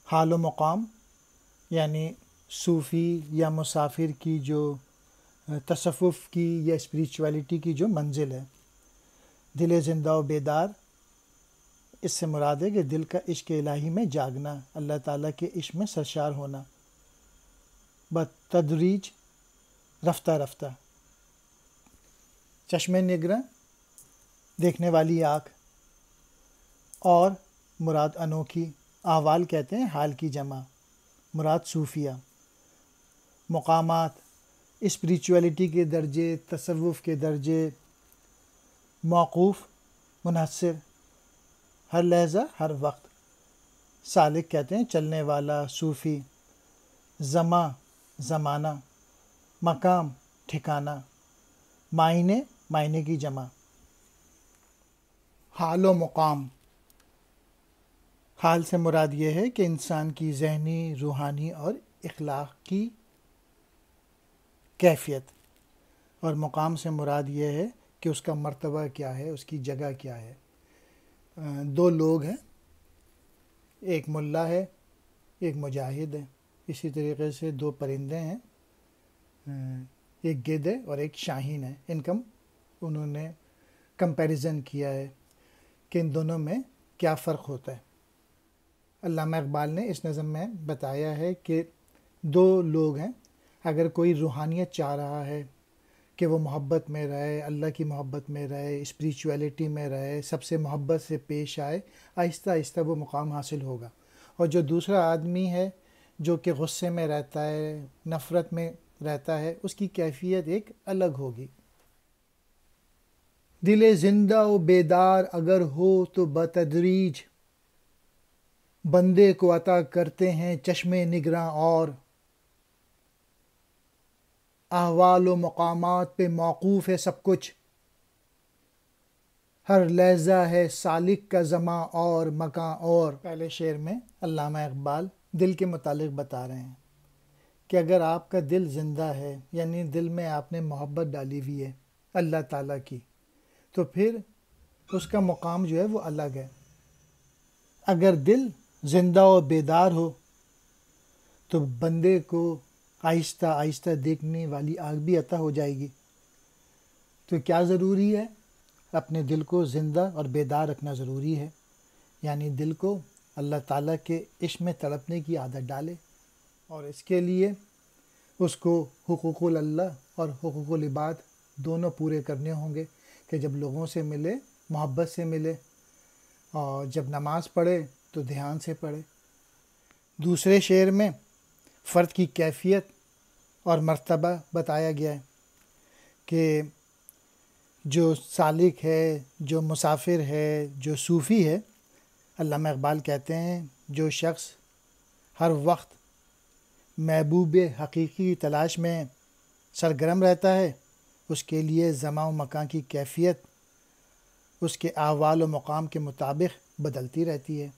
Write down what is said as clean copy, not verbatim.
حال و مقام یعنی صوفی یا مسافر کی جو تصوف کی یا اسپریچولیٹی کی جو منزل ہے. دل زندہ و بیدار، اس سے مراد ہے کہ دل کا عشق الہی میں جاگنا، اللہ تعالیٰ کے عشق میں سرشار ہونا، بتدریج، رفتہ رفتہ. چشم نگراں، دیکھنے والی آنکھ، اور مراد انوکھی. احوال کہتے ہیں حال کی جمع، مراد صوفیہ. مقامات، اسپریچولیٹی کے درجے، تصوف کے درجے. موقوف، منحصر، ہر لحظہ ہر وقت. سالک کہتے ہیں چلنے والا، صوفی. زماں، زمانہ. مقام، ٹھکانہ. معنے، معنے کی جمع. حال و مقام، حال سے مراد یہ ہے کہ انسان کی ذہنی، روحانی اور اخلاقی کیفیت، اور مقام سے مراد یہ ہے کہ اس کا مرتبہ کیا ہے، اس کی جگہ کیا ہے. دو لوگ ہیں، ایک ملا ہے، ایک مجاہد ہے. اسی طریقے سے دو پرندے ہیں، ایک گدھ ہے اور ایک شاہین ہے. ان کا انہوں نے کمپیریزن کیا ہے کہ ان دونوں میں کیا فرق ہوتا ہے. علامہ اقبال نے اس نظم میں بتایا ہے کہ دو لوگ ہیں، اگر کوئی روحانیت چاہ رہا ہے کہ وہ محبت میں رہے، اللہ کی محبت میں رہے، اسپریچولیٹی میں رہے، سب سے محبت سے پیش آئے، آہستہ آہستہ وہ مقام حاصل ہوگا. اور جو دوسرا آدمی ہے جو کہ غصے میں رہتا ہے، نفرت میں رہتا ہے، اس کی کیفیت ایک الگ ہوگی. دل زندہ و بیدار اگر ہو تو بتدریج بندے کو عطا کرتے ہیں چشم نگراں، اور احوال و مقامات پہ موقوف ہے سب کچھ. ہر لحظہ ہے سالک کا زماں اور مکاں اور. پہلے شعر میں علامہ اقبال دل کے متعلق بتا رہے ہیں کہ اگر آپ کا دل زندہ ہے، یعنی دل میں آپ نے محبت ڈالی ہوئی ہے اللہ تعالیٰ کی، تو پھر اس کا مقام جو ہے وہ الگ ہے. اگر دل زندہ و بیدار ہو تو بندے کو آہستہ آہستہ دیکھنے والی آنکھ بھی عطا ہو جائے گی. تو کیا ضروری ہے؟ اپنے دل کو زندہ اور بیدار رکھنا ضروری ہے، یعنی دل کو اللہ تعالیٰ کے عشق میں تڑپنے کی عادت ڈالے. اور اس کے لیے اس کو حقوق اللہ اور حقوق العباد دونوں پورے کرنے ہوں گے کہ جب لوگوں سے ملے محبت سے ملے، اور جب نماز پڑھے تو دھیان سے پڑھے. دوسرے شعر میں فرد کی کیفیت اور مرتبہ بتایا گیا ہے کہ جو سالک ہے، جو مسافر ہے، جو صوفی ہے، علامہ اقبال کہتے ہیں جو شخص ہر وقت محبوب حقیقی کی تلاش میں سرگرم رہتا ہے، اس کے لیے زمان و مکان کی کیفیت اس کے احوال و مقام کے مطابق بدلتی رہتی ہے.